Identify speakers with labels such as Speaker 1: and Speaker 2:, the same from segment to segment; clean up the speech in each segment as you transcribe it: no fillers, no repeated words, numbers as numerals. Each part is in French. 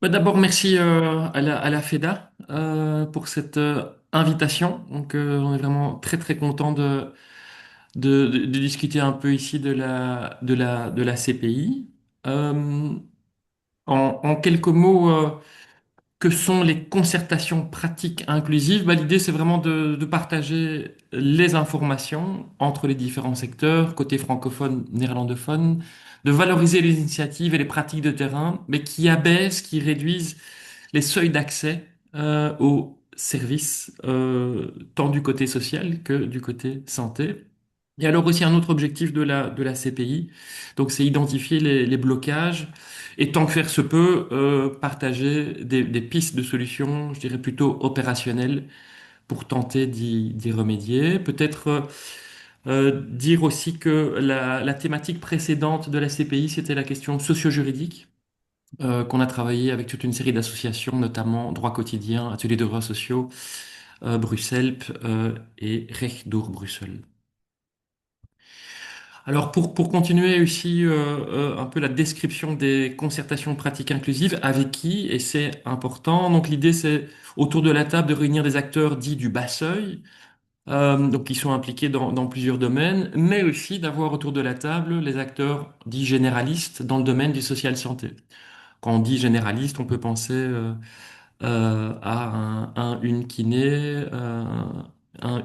Speaker 1: D'abord, merci à la FEDA pour cette invitation. Donc, on est vraiment très très content de discuter un peu ici de la CPI. Euh, en quelques mots, que sont les concertations pratiques inclusives? L'idée, c'est vraiment de partager les informations entre les différents secteurs, côté francophone, néerlandophone, de valoriser les initiatives et les pratiques de terrain, mais qui abaissent, qui réduisent les seuils d'accès aux services, tant du côté social que du côté santé. Et alors aussi un autre objectif de la CPI, donc c'est identifier les blocages et tant que faire se peut, partager des pistes de solutions, je dirais plutôt opérationnelles, pour tenter d'y remédier. Peut-être dire aussi que la thématique précédente de la CPI, c'était la question socio-juridique, qu'on a travaillé avec toute une série d'associations, notamment Droit quotidien, Atelier de droits sociaux, Bruxelles et Recht door Bruxelles. Alors pour continuer aussi un peu la description des concertations pratiques inclusives, avec qui, et c'est important, donc l'idée c'est autour de la table de réunir des acteurs dits du bas seuil, donc qui sont impliqués dans plusieurs domaines, mais aussi d'avoir autour de la table les acteurs dits généralistes dans le domaine du social santé. Quand on dit généraliste, on peut penser à une kiné,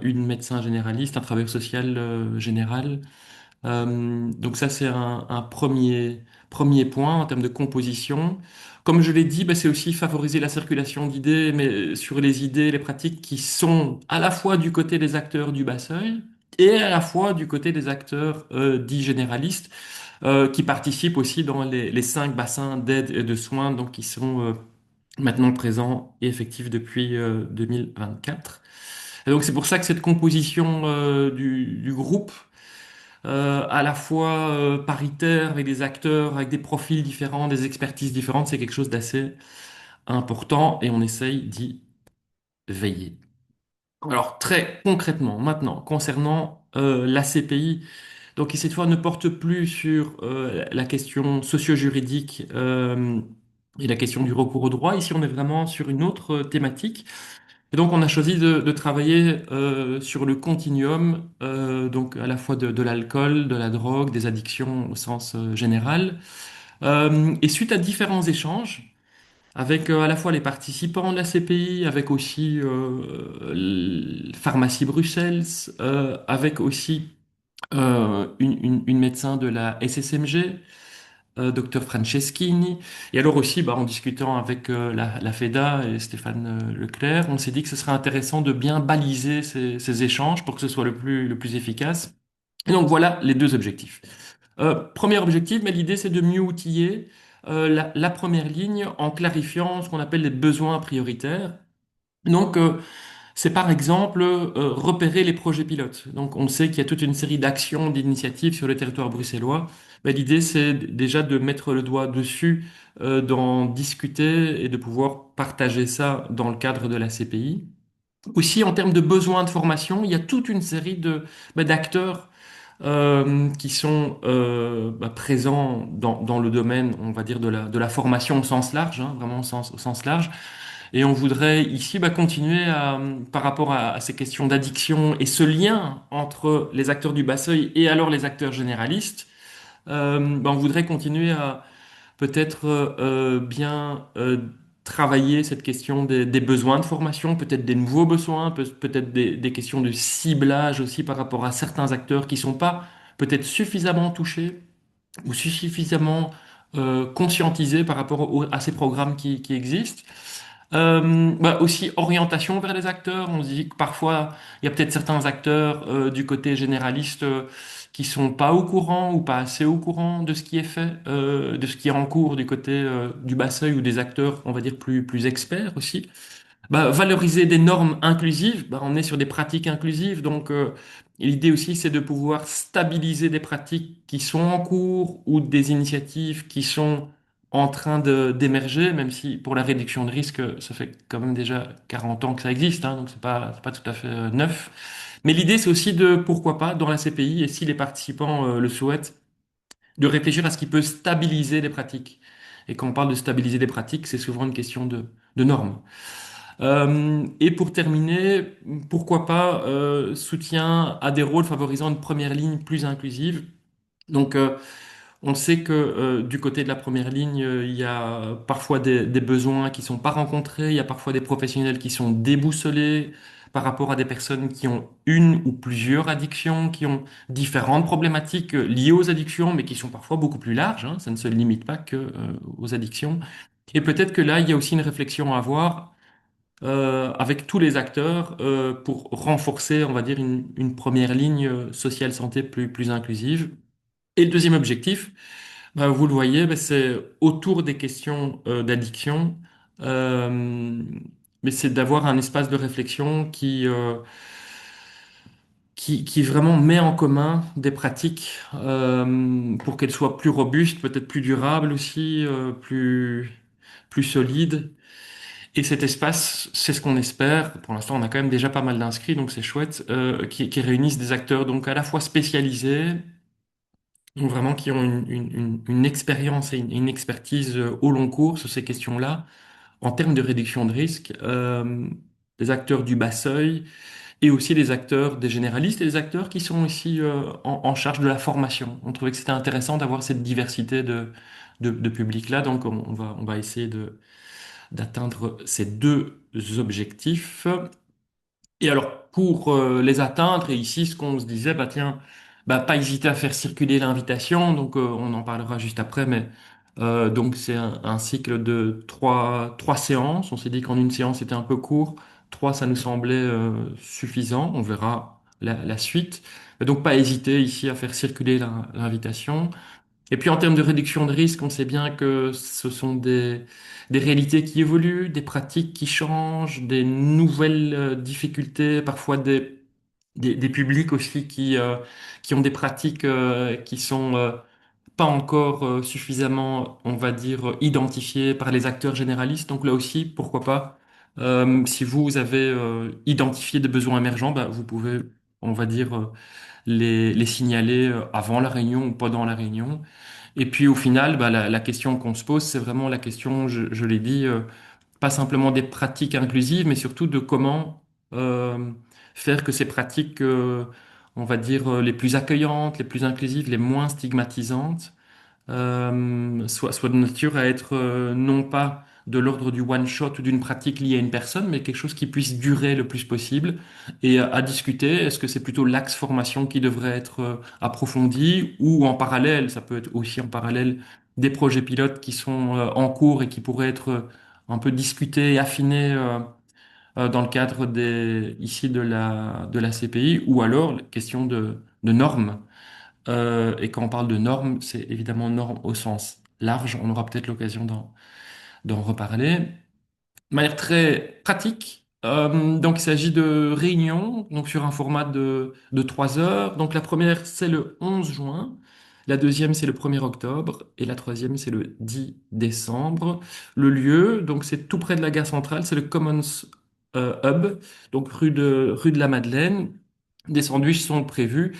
Speaker 1: une médecin généraliste, un travailleur social général. Donc ça, c'est un premier point en termes de composition. Comme je l'ai dit, c'est aussi favoriser la circulation d'idées, mais sur les idées, les pratiques qui sont à la fois du côté des acteurs du bas seuil et à la fois du côté des acteurs dits généralistes, qui participent aussi dans les 5 bassins d'aide et de soins, donc qui sont maintenant présents et effectifs depuis 2024. Et donc c'est pour ça que cette composition du groupe à la fois paritaire, avec des acteurs, avec des profils différents, des expertises différentes, c'est quelque chose d'assez important et on essaye d'y veiller. Alors très concrètement, maintenant, concernant la CPI, donc qui cette fois ne porte plus sur la question socio-juridique et la question du recours au droit. Ici, on est vraiment sur une autre thématique. Et donc, on a choisi de travailler sur le continuum, donc à la fois de l'alcool, de la drogue, des addictions au sens général. Et suite à différents échanges, avec à la fois les participants de la CPI, avec aussi Pharmacie Bruxelles, avec aussi une médecin de la SSMG, docteur Franceschini. Et alors aussi, en discutant avec la FEDA et Stéphane Leclerc, on s'est dit que ce serait intéressant de bien baliser ces échanges pour que ce soit le plus efficace. Et donc voilà les deux objectifs. Premier objectif, mais l'idée c'est de mieux outiller la première ligne en clarifiant ce qu'on appelle les besoins prioritaires. Donc, c'est par exemple repérer les projets pilotes. Donc, on sait qu'il y a toute une série d'actions, d'initiatives sur le territoire bruxellois. L'idée, c'est déjà de mettre le doigt dessus, d'en discuter et de pouvoir partager ça dans le cadre de la CPI. Aussi, en termes de besoins de formation, il y a toute une série d'acteurs qui sont présents dans le domaine, on va dire, de la formation au sens large, hein, vraiment au sens large. Et on voudrait ici continuer par rapport à ces questions d'addiction et ce lien entre les acteurs du bas seuil et alors les acteurs généralistes. On voudrait continuer à peut-être bien travailler cette question des besoins de formation, peut-être des nouveaux besoins, peut-être des questions de ciblage aussi par rapport à certains acteurs qui sont pas peut-être suffisamment touchés ou suffisamment conscientisés par rapport à ces programmes qui existent. Aussi orientation vers les acteurs. On se dit que parfois il y a peut-être certains acteurs du côté généraliste qui sont pas au courant ou pas assez au courant de ce qui est fait, de ce qui est en cours du côté du bas seuil ou des acteurs, on va dire plus experts aussi. Valoriser des normes inclusives, on est sur des pratiques inclusives, donc l'idée aussi c'est de pouvoir stabiliser des pratiques qui sont en cours ou des initiatives qui sont en train d'émerger, même si pour la réduction de risque, ça fait quand même déjà 40 ans que ça existe, hein, donc c'est pas tout à fait neuf. Mais l'idée c'est aussi de, pourquoi pas, dans la CPI, et si les participants le souhaitent, de réfléchir à ce qui peut stabiliser les pratiques. Et quand on parle de stabiliser des pratiques, c'est souvent une question de normes. Et pour terminer, pourquoi pas soutien à des rôles favorisant une première ligne plus inclusive. Donc, on sait que du côté de la première ligne, il y a parfois des besoins qui sont pas rencontrés, il y a parfois des professionnels qui sont déboussolés par rapport à des personnes qui ont une ou plusieurs addictions, qui ont différentes problématiques liées aux addictions, mais qui sont parfois beaucoup plus larges, hein. Ça ne se limite pas que aux addictions. Et peut-être que là, il y a aussi une réflexion à avoir avec tous les acteurs pour renforcer, on va dire, une première ligne sociale santé plus inclusive. Et le deuxième objectif, bah, vous le voyez, bah, c'est autour des questions d'addiction, euh, mais c'est d'avoir un espace de réflexion qui vraiment met en commun des pratiques pour qu'elles soient plus robustes, peut-être plus durables aussi, plus solides. Et cet espace, c'est ce qu'on espère. Pour l'instant, on a quand même déjà pas mal d'inscrits, donc c'est chouette, qui réunissent des acteurs donc à la fois spécialisés, donc vraiment qui ont une expérience et une expertise au long cours sur ces questions-là, en termes de réduction de risque, des acteurs du bas seuil et aussi des acteurs, des généralistes et des acteurs qui sont aussi en charge de la formation. On trouvait que c'était intéressant d'avoir cette diversité de publics-là, donc on va essayer d'atteindre ces deux objectifs. Et alors, pour les atteindre, et ici, ce qu'on se disait, bah tiens, bah, pas hésiter à faire circuler l'invitation, donc on en parlera juste après, mais donc c'est un cycle de trois séances. On s'est dit qu'en une séance, c'était un peu court. Trois, ça nous semblait suffisant. On verra la suite. Mais donc, pas hésiter ici à faire circuler l'invitation. Et puis en termes de réduction de risque, on sait bien que ce sont des réalités qui évoluent, des pratiques qui changent, des nouvelles difficultés, parfois des publics aussi qui ont des pratiques qui sont pas encore suffisamment, on va dire, identifiées par les acteurs généralistes. Donc là aussi, pourquoi pas, si vous avez identifié des besoins émergents, bah, vous pouvez, on va dire, les signaler avant la réunion ou pendant la réunion. Et puis au final, bah, la question qu'on se pose, c'est vraiment la question, je l'ai dit, pas simplement des pratiques inclusives, mais surtout de comment faire que ces pratiques, on va dire, les plus accueillantes, les plus inclusives, les moins stigmatisantes, soit de nature à être non pas de l'ordre du one shot ou d'une pratique liée à une personne, mais quelque chose qui puisse durer le plus possible. Et à discuter, est-ce que c'est plutôt l'axe formation qui devrait être approfondi ou en parallèle, ça peut être aussi en parallèle des projets pilotes qui sont en cours et qui pourraient être un peu discutés et affinés dans le cadre ici de la CPI, ou alors la question de normes. Et quand on parle de normes, c'est évidemment normes au sens large. On aura peut-être l'occasion d'en reparler. De manière très pratique, donc il s'agit de réunions, donc sur un format de 3 heures. Donc la première, c'est le 11 juin. La deuxième, c'est le 1er octobre. Et la troisième, c'est le 10 décembre. Le lieu, donc c'est tout près de la gare centrale, c'est le Commons Hub, donc rue de la Madeleine. Des sandwichs sont prévus.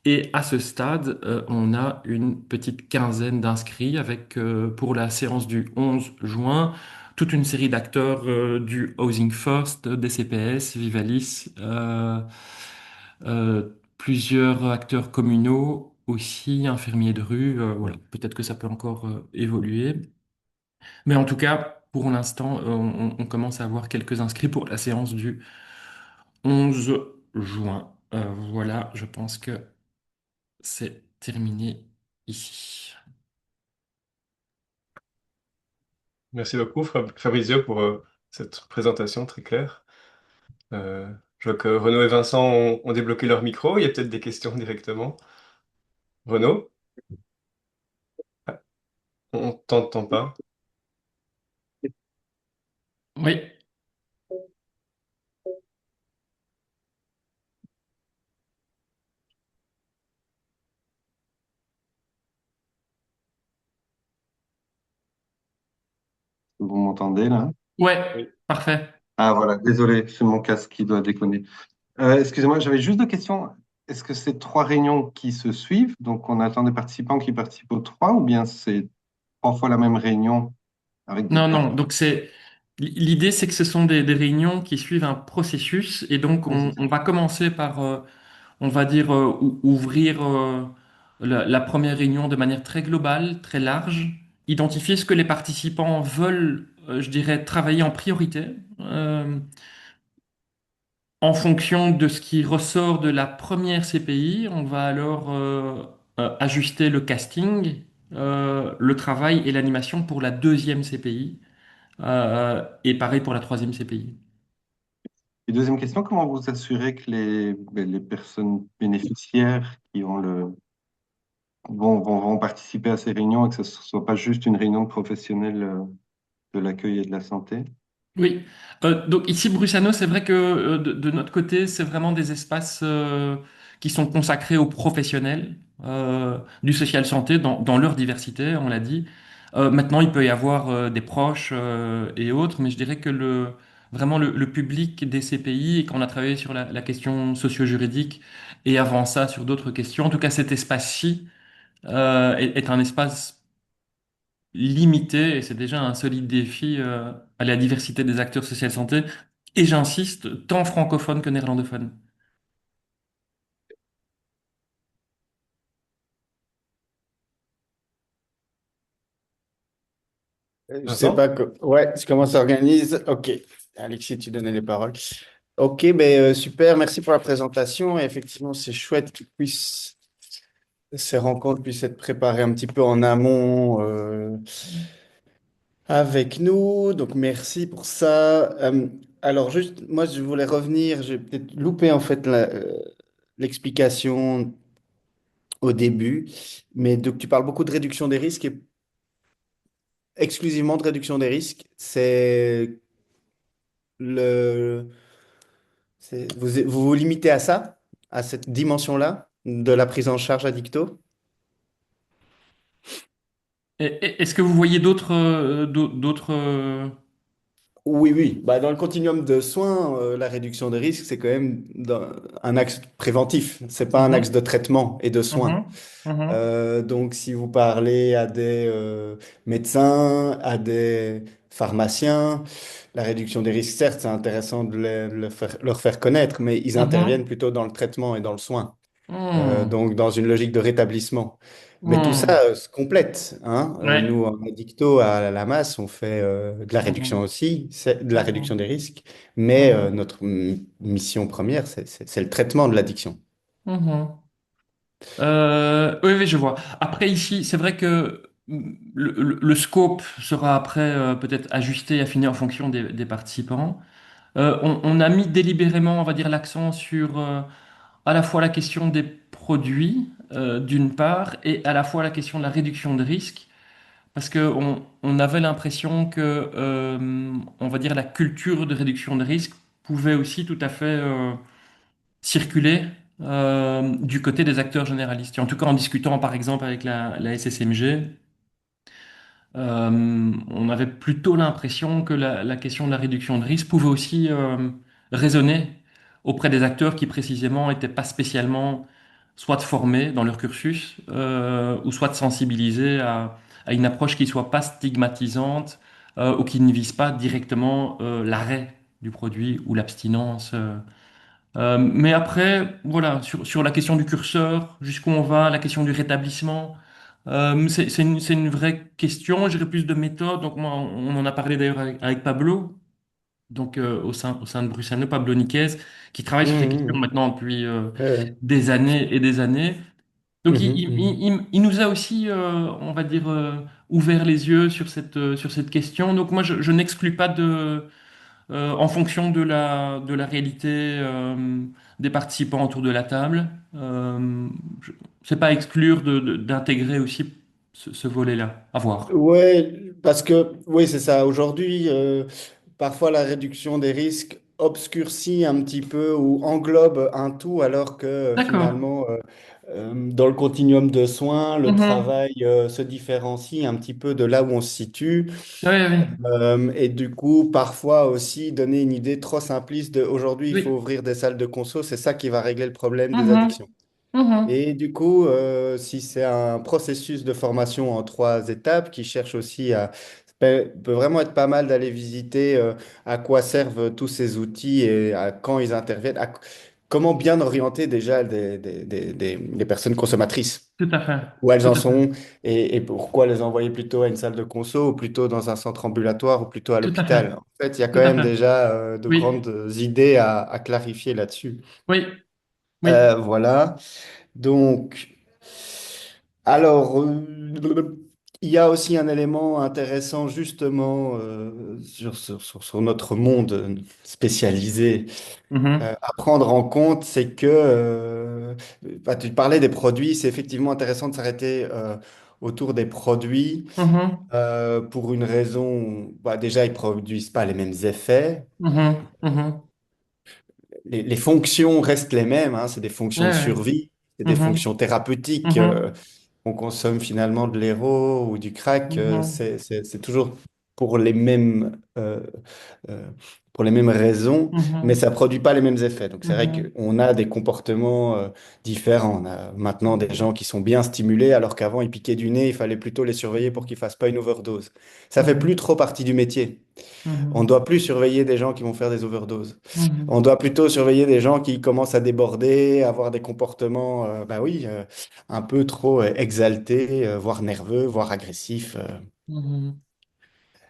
Speaker 1: Et à ce stade, on a une petite quinzaine d'inscrits avec, pour la séance du 11 juin, toute une série d'acteurs du Housing First, des CPS, Vivalis, plusieurs acteurs communaux aussi, infirmiers de rue. Voilà, peut-être que ça peut encore évoluer. Mais en tout cas, pour l'instant, on commence à avoir quelques inscrits pour la séance du 11 juin. Voilà, je pense que c'est terminé ici.
Speaker 2: Merci beaucoup, Fabrizio, pour cette présentation très claire. Euh, je vois que Renaud et Vincent ont débloqué leur micro. Il y a peut-être des questions directement. Renaud, ah, on t'entend pas.
Speaker 1: Oui,
Speaker 3: Vous m'entendez là?
Speaker 1: ouais,
Speaker 2: Oui.
Speaker 1: parfait.
Speaker 3: Ah voilà, désolé, c'est mon casque qui doit déconner. Excusez-moi, j'avais juste deux questions. Est-ce que c'est trois réunions qui se suivent? Donc on attend des participants qui participent aux trois ou bien c'est trois fois la même réunion avec
Speaker 1: Non,
Speaker 3: d'autres
Speaker 1: non.
Speaker 3: personnes.
Speaker 1: Donc l'idée, c'est que ce sont des réunions qui suivent un processus, et donc
Speaker 3: Oui, c'est ça.
Speaker 1: on va commencer par, on va dire, ouvrir la première réunion de manière très globale, très large, identifier ce que les participants veulent, je dirais, travailler en priorité. En fonction de ce qui ressort de la première CPI, on va alors ajuster le casting, le travail et l'animation pour la deuxième CPI, et pareil pour la troisième CPI.
Speaker 3: Et deuxième question, comment vous assurez que les personnes bénéficiaires qui ont vont participer à ces réunions et que ce ne soit pas juste une réunion de professionnels de l'accueil et de la santé?
Speaker 1: Oui, donc ici, Brusano, c'est vrai que de notre côté, c'est vraiment des espaces qui sont consacrés aux professionnels du social santé dans leur diversité, on l'a dit. Maintenant, il peut y avoir des proches et autres, mais je dirais que vraiment le public des CPI, et qu'on a travaillé sur la question socio-juridique et avant ça sur d'autres questions, en tout cas cet espace-ci est un espace limité, et c'est déjà un solide défi à la diversité des acteurs social santé, et j'insiste, tant francophone que néerlandophone.
Speaker 4: Je sais pas
Speaker 2: Vincent?
Speaker 4: que... Ouais, comment ça s'organise? Ok. Alexis, tu donnais les paroles. Ok, ben super, merci pour la présentation. Et effectivement, c'est chouette qu'ils puissent, ces rencontres puissent être préparées un petit peu en amont avec nous. Donc merci pour ça. Alors juste, moi je voulais revenir, j'ai peut-être loupé en fait l'explication au début, mais donc tu parles beaucoup de réduction des risques et exclusivement de réduction des risques. C'est le vous vous limitez à ça, à cette dimension-là de la prise en charge addicto?
Speaker 1: Est-ce que vous voyez d'autres
Speaker 4: Oui, oui. Bah, dans le continuum de soins, la réduction des risques, c'est quand même un axe préventif. C'est pas un axe
Speaker 1: Mhm,
Speaker 4: de traitement et de soins.
Speaker 1: mhm, mhm,
Speaker 4: Donc, si vous parlez à des médecins, à des pharmaciens, la réduction des risques, certes, c'est intéressant de leur faire connaître, mais ils interviennent
Speaker 1: mhm,
Speaker 4: plutôt dans le traitement et dans le soin.
Speaker 1: mhm,
Speaker 4: Donc dans une logique de rétablissement. Mais tout ça
Speaker 1: mhm,
Speaker 4: se complète, hein.
Speaker 1: ouais,
Speaker 4: Nous, en Addicto, à la masse, on fait de la réduction
Speaker 1: mhm,
Speaker 4: aussi, c'est de la réduction
Speaker 1: mhm,
Speaker 4: des risques, mais
Speaker 1: mhm,
Speaker 4: notre mission première, c'est le traitement de l'addiction.
Speaker 1: mhm. Oui, oui, je vois. Après, ici, c'est vrai que le scope sera après peut-être ajusté, affiné en fonction des participants. On a mis délibérément, on va dire, l'accent sur à la fois la question des produits, d'une part, et à la fois la question de la réduction de risque, parce que on avait l'impression que, on va dire, la culture de réduction de risque pouvait aussi tout à fait circuler du côté des acteurs généralistes. Et en tout cas, en discutant, par exemple, avec la SSMG, on avait plutôt l'impression que la question de la réduction de risque pouvait aussi résonner auprès des acteurs qui précisément n'étaient pas spécialement soit formés dans leur cursus, ou soit sensibilisés à une approche qui soit pas stigmatisante, ou qui ne vise pas directement l'arrêt du produit ou l'abstinence. Mais après, voilà, sur la question du curseur, jusqu'où on va, la question du rétablissement, c'est une vraie question. J'irai plus de méthode. Donc, moi, on en a parlé d'ailleurs avec Pablo, donc au sein de Bruxelles, Pablo Niquez, qui travaille sur ces questions
Speaker 4: Mhm.
Speaker 1: maintenant depuis
Speaker 4: Ouais.
Speaker 1: des années et des années. Donc,
Speaker 4: Mhm, mhm.
Speaker 1: il nous a aussi, on va dire, ouvert les yeux sur cette question. Donc, moi, je n'exclus pas en fonction de la réalité des participants autour de la table. Je- c'est pas à exclure d'intégrer aussi ce volet-là. À voir.
Speaker 4: Ouais, parce que, oui, c'est ça. Aujourd'hui, parfois la réduction des risques obscurcit un petit peu ou englobe un tout, alors que
Speaker 1: D'accord.
Speaker 4: finalement, dans le continuum de soins, le
Speaker 1: Mhm.
Speaker 4: travail se différencie un petit peu de là où on se situe.
Speaker 1: Oui, oui,
Speaker 4: Et du coup, parfois aussi donner une idée trop simpliste de aujourd'hui, il faut
Speaker 1: oui.
Speaker 4: ouvrir des salles de conso, c'est ça qui va régler le problème des
Speaker 1: Mhm.
Speaker 4: addictions.
Speaker 1: Mhm.
Speaker 4: Et du coup, si c'est un processus de formation en 3 étapes qui cherche aussi à... peut vraiment être pas mal d'aller visiter à quoi servent tous ces outils et à quand ils interviennent, comment bien orienter déjà des personnes consommatrices,
Speaker 1: Tout à fait.
Speaker 4: où elles
Speaker 1: Tout
Speaker 4: en
Speaker 1: à fait.
Speaker 4: sont et pourquoi les envoyer plutôt à une salle de conso ou plutôt dans un centre ambulatoire ou plutôt à
Speaker 1: Tout à fait.
Speaker 4: l'hôpital. En fait, il y a quand
Speaker 1: Tout à
Speaker 4: même
Speaker 1: fait.
Speaker 4: déjà de
Speaker 1: Oui.
Speaker 4: grandes idées à clarifier là-dessus.
Speaker 1: Oui. Oui.
Speaker 4: Voilà. Donc... Alors, il y a aussi un élément intéressant justement sur notre monde spécialisé
Speaker 1: Mhm.
Speaker 4: à prendre en compte, c'est que bah, tu parlais des produits, c'est effectivement intéressant de s'arrêter autour des produits
Speaker 1: Mhm.
Speaker 4: pour une raison, bah, déjà ils produisent pas les mêmes effets,
Speaker 1: Mhm. Mhm.
Speaker 4: les fonctions restent les mêmes, hein, c'est des fonctions de
Speaker 1: Ouais.
Speaker 4: survie, c'est des
Speaker 1: Mhm.
Speaker 4: fonctions thérapeutiques.
Speaker 1: Mhm.
Speaker 4: On consomme finalement de l'héros ou du crack,
Speaker 1: Mhm.
Speaker 4: c'est toujours pour les mêmes, euh, pour les mêmes raisons, mais
Speaker 1: Mhm.
Speaker 4: ça produit pas les mêmes effets. Donc c'est vrai
Speaker 1: Mhm.
Speaker 4: qu'on a des comportements différents. On a maintenant des
Speaker 1: Mhm.
Speaker 4: gens qui sont bien stimulés, alors qu'avant ils piquaient du nez, il fallait plutôt les surveiller pour qu'ils fassent pas une overdose. Ça fait plus
Speaker 1: Mhm.
Speaker 4: trop partie du métier. On ne
Speaker 1: Mhm.
Speaker 4: doit plus surveiller des gens qui vont faire des overdoses. On
Speaker 1: Mhm.
Speaker 4: doit plutôt surveiller des gens qui commencent à déborder, avoir des comportements, bah oui, un peu trop exaltés, voire nerveux, voire agressifs.
Speaker 1: Mhm.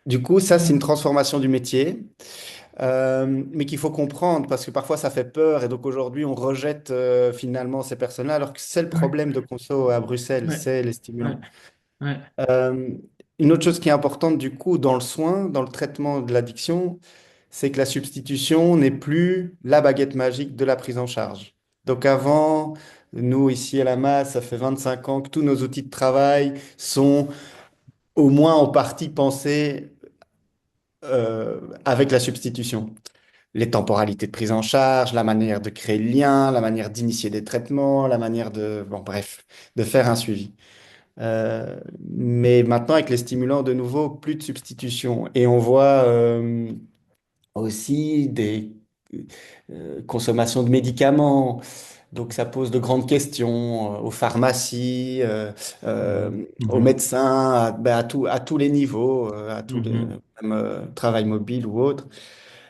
Speaker 4: Du coup, ça, c'est une
Speaker 1: Mhm.
Speaker 4: transformation du métier, mais qu'il faut comprendre parce que parfois ça fait peur et donc aujourd'hui on rejette finalement ces personnes-là alors que c'est le
Speaker 1: Ouais.
Speaker 4: problème de conso à Bruxelles,
Speaker 1: Ouais.
Speaker 4: c'est les
Speaker 1: Ouais.
Speaker 4: stimulants.
Speaker 1: Ouais.
Speaker 4: Euh, une autre chose qui est importante du coup dans le soin, dans le traitement de l'addiction, c'est que la substitution n'est plus la baguette magique de la prise en charge. Donc avant, nous ici à la masse, ça fait 25 ans que tous nos outils de travail sont au moins en partie pensés avec la substitution. Les temporalités de prise en charge, la manière de créer le lien, la manière d'initier des traitements, la manière de, bon bref, de faire un suivi. Mais maintenant, avec les stimulants, de nouveau, plus de substitution. Et on voit aussi des consommations de médicaments. Donc ça pose de grandes questions aux pharmacies,
Speaker 1: Mhm.
Speaker 4: aux
Speaker 1: Mhm.
Speaker 4: médecins, ben, à tous les niveaux, à tous les
Speaker 1: Mhm.
Speaker 4: même, travail mobile ou autre.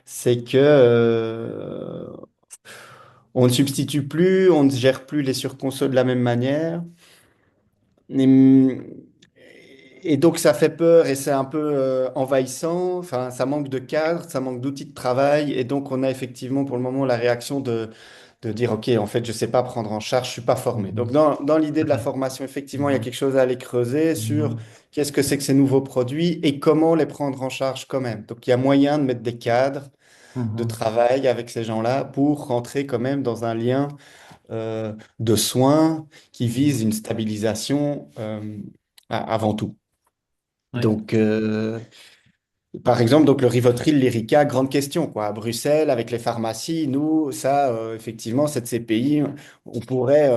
Speaker 4: C'est que on ne substitue plus, on ne gère plus les surconsos de la même manière. Et, et donc ça fait peur et c'est un peu envahissant. Enfin, ça manque de cadre, ça manque d'outils de travail. Et donc on a effectivement pour le moment la réaction de dire, OK, en fait, je ne sais pas prendre en charge, je ne suis pas formé. Donc
Speaker 1: Mhm.
Speaker 4: dans l'idée
Speaker 1: Tout
Speaker 4: de
Speaker 1: à
Speaker 4: la
Speaker 1: fait.
Speaker 4: formation, effectivement, il y a
Speaker 1: Mhm.
Speaker 4: quelque chose à aller creuser sur
Speaker 1: Mhm.
Speaker 4: qu'est-ce que c'est que ces nouveaux produits et comment les prendre en charge quand même. Donc il y a moyen de mettre des cadres de
Speaker 1: Mhm.
Speaker 4: travail avec ces gens-là pour rentrer quand même dans un lien de soins qui vise
Speaker 1: Mhm.
Speaker 4: une stabilisation avant tout.
Speaker 1: Ouais.
Speaker 4: Donc, par exemple, donc le Rivotril, Lyrica, grande question, quoi. À Bruxelles, avec les pharmacies, nous, ça, effectivement, cette CPI, on pourrait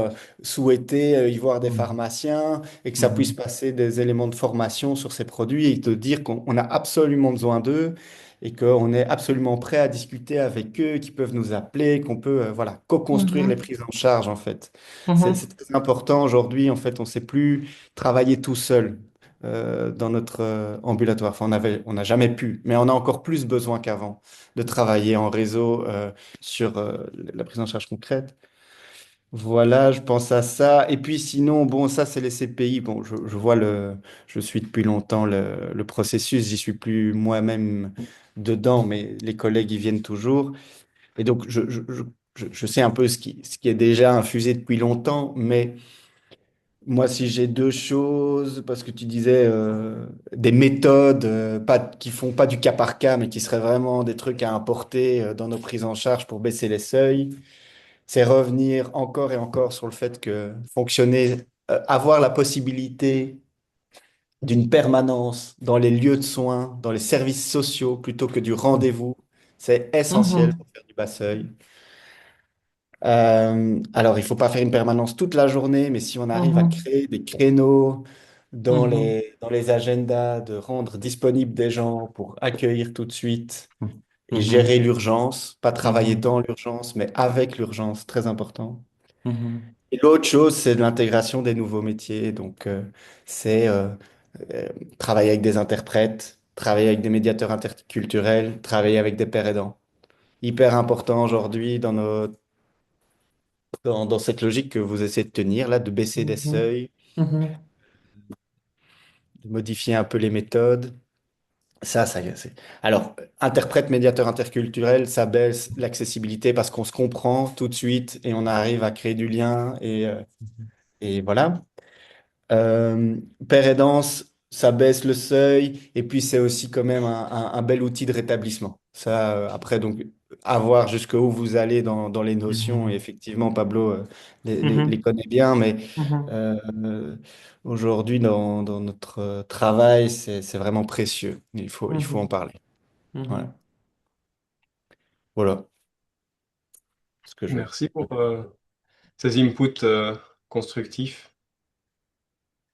Speaker 4: souhaiter y voir des
Speaker 1: Mhm.
Speaker 4: pharmaciens et que ça puisse
Speaker 1: Mhm.
Speaker 4: passer des éléments de formation sur ces produits et te dire qu'on a absolument besoin d'eux et qu'on est absolument prêt à discuter avec eux, qu'ils peuvent nous appeler, qu'on peut, voilà, co-construire les
Speaker 1: Mhm.
Speaker 4: prises en charge, en fait. C'est
Speaker 1: Mhm.
Speaker 4: très important aujourd'hui, en fait, on ne sait plus travailler tout seul dans notre ambulatoire. Enfin, on n'a jamais pu, mais on a encore plus besoin qu'avant de travailler en réseau sur la prise en charge concrète. Voilà, je pense à ça. Et puis sinon, bon, ça, c'est les CPI. Bon, je vois je suis depuis longtemps le processus. J'y suis plus moi-même dedans, mais les collègues y viennent toujours. Et donc, je sais un peu ce qui est déjà infusé depuis longtemps, mais moi, si j'ai deux choses, parce que tu disais des méthodes pas, qui font pas du cas par cas, mais qui seraient vraiment des trucs à importer dans nos prises en charge pour baisser les seuils, c'est revenir encore et encore sur le fait que fonctionner, avoir la possibilité d'une permanence dans les lieux de soins, dans les services sociaux, plutôt que du rendez-vous, c'est essentiel
Speaker 1: Mhm.
Speaker 4: pour faire du bas seuil. Alors, il faut pas faire une permanence toute la journée, mais si on arrive à
Speaker 1: Mhm.
Speaker 4: créer des créneaux
Speaker 1: Mhm.
Speaker 4: dans les agendas, de rendre disponibles des gens pour accueillir tout de suite et gérer
Speaker 1: Mhm.
Speaker 4: l'urgence, pas travailler
Speaker 1: Mhm.
Speaker 4: dans l'urgence, mais avec l'urgence, très important.
Speaker 1: Mhm.
Speaker 4: Et l'autre chose, c'est de l'intégration des nouveaux métiers. Donc, c'est euh, travailler avec des interprètes, travailler avec des médiateurs interculturels, travailler avec des pères aidants. Hyper important aujourd'hui dans cette logique que vous essayez de tenir, là, de baisser des
Speaker 1: Mhm,
Speaker 4: seuils,
Speaker 1: mhm,
Speaker 4: de modifier un peu les méthodes. C'est... Alors, interprète, médiateur interculturel, ça baisse l'accessibilité parce qu'on se comprend tout de suite et on arrive à créer du lien et voilà. Euh, Père aidance, ça baisse le seuil et puis c'est aussi quand même un bel outil de rétablissement. Ça, après, donc, à voir jusqu'où vous allez dans les notions. Et
Speaker 1: mhm,
Speaker 4: effectivement, Pablo les
Speaker 1: mhm,
Speaker 4: connaît bien, mais
Speaker 1: mhm,
Speaker 4: euh, aujourd'hui, dans notre travail, c'est vraiment précieux. Il faut en
Speaker 1: mhm,
Speaker 4: parler. Voilà.
Speaker 1: mhm.
Speaker 4: Voilà ce que je...
Speaker 2: Merci pour ces inputs constructifs.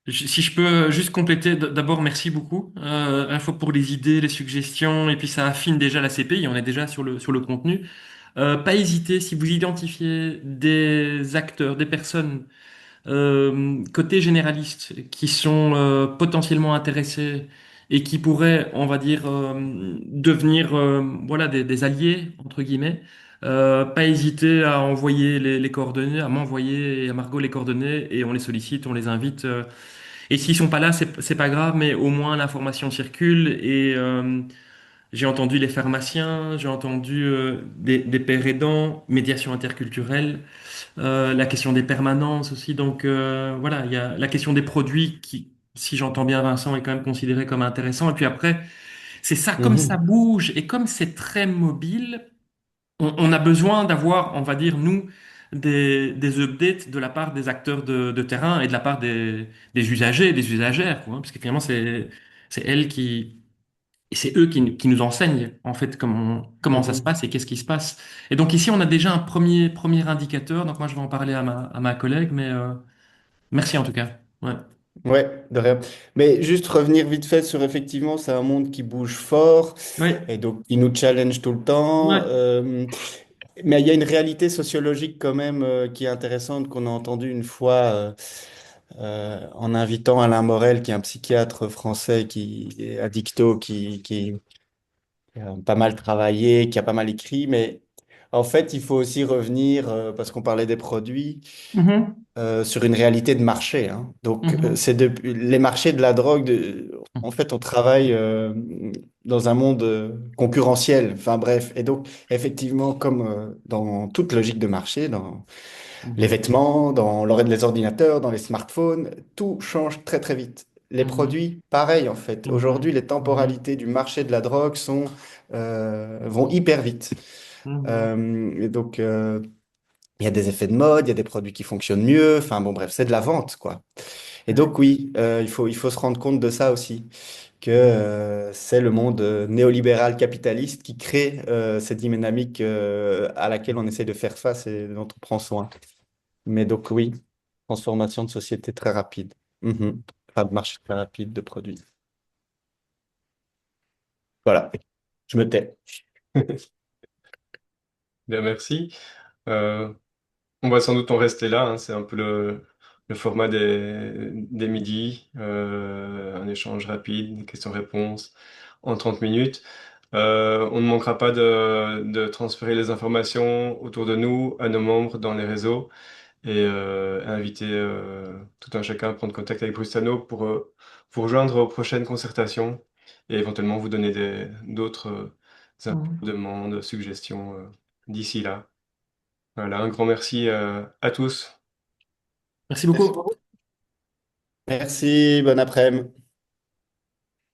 Speaker 1: Si je peux juste compléter, d'abord merci beaucoup, à la fois pour les idées, les suggestions, et puis ça affine déjà la CPI, on est déjà sur le contenu. Pas hésiter, si vous identifiez des acteurs, des personnes côté généraliste qui sont potentiellement intéressés et qui pourraient, on va dire, devenir voilà des alliés entre guillemets. Pas hésiter à envoyer les coordonnées, à m'envoyer et à Margot les coordonnées et on les sollicite, on les invite. Et s'ils sont pas là, c'est pas grave, mais au moins l'information circule et j'ai entendu les pharmaciens, j'ai entendu des pères aidants, médiation interculturelle, la question des permanences aussi. Donc voilà, il y a la question des produits qui, si j'entends bien Vincent, est quand même considéré comme intéressant. Et puis après, c'est ça, comme ça
Speaker 4: Mhm.
Speaker 1: bouge et comme c'est très mobile, on a besoin d'avoir, on va dire, nous, des updates de la part des acteurs de terrain et de la part des usagers et des usagères, quoi, hein, parce que finalement, c'est elles qui, et c'est eux qui nous enseignent, en fait, comment ça se
Speaker 4: Mhm.
Speaker 1: passe et qu'est-ce qui se passe. Et donc ici, on a déjà un premier indicateur. Donc moi, je vais en parler à ma collègue, mais merci en tout cas. Ouais.
Speaker 4: Ouais, de rien. Mais juste revenir vite fait sur effectivement, c'est un monde qui bouge fort
Speaker 1: Ouais.
Speaker 4: et donc il nous challenge tout le temps.
Speaker 1: Ouais.
Speaker 4: Mais il y a une réalité sociologique quand même qui est intéressante qu'on a entendue une fois en invitant Alain Morel, qui est un psychiatre français qui est addicto, qui a pas mal travaillé, qui a pas mal écrit. Mais en fait, il faut aussi revenir, parce qu'on parlait des produits
Speaker 1: Mhm.
Speaker 4: sur une réalité de marché, hein. Donc,
Speaker 1: Mhm.
Speaker 4: les marchés de la drogue, en fait, on travaille dans un monde concurrentiel. Enfin bref, et donc, effectivement, comme dans toute logique de marché, dans les
Speaker 1: Mhm.
Speaker 4: vêtements, les ordinateurs, dans les smartphones, tout change très très vite. Les
Speaker 1: Mhm.
Speaker 4: produits, pareil en fait. Aujourd'hui,
Speaker 1: Mhm.
Speaker 4: les
Speaker 1: Mhm.
Speaker 4: temporalités du marché de la drogue vont hyper vite.
Speaker 1: Mhm.
Speaker 4: Et donc, il y a des effets de mode, il y a des produits qui fonctionnent mieux. Enfin bon, bref, c'est de la vente, quoi. Et
Speaker 1: Ouais.
Speaker 4: donc oui, il faut se rendre compte de ça aussi, que c'est le monde néolibéral capitaliste qui crée cette dynamique à laquelle on essaie de faire face et dont on prend soin. Mais donc oui, transformation de société très rapide. Mhm. Enfin, de marché très rapide de produits. Voilà, je me tais.
Speaker 2: Bien, merci. Euh, on va sans doute en rester là, hein. C'est un peu le format des midis, un échange rapide, des questions-réponses en 30 minutes. On ne manquera pas de transférer les informations autour de nous, à nos membres dans les réseaux et inviter tout un chacun à prendre contact avec Brustano pour vous rejoindre aux prochaines concertations et éventuellement vous donner d'autres infos,
Speaker 1: Mhm.
Speaker 2: demandes, suggestions d'ici là. Voilà, un grand merci à tous.
Speaker 1: Merci
Speaker 4: Merci
Speaker 1: beaucoup.
Speaker 4: beaucoup. Merci, bon après-midi.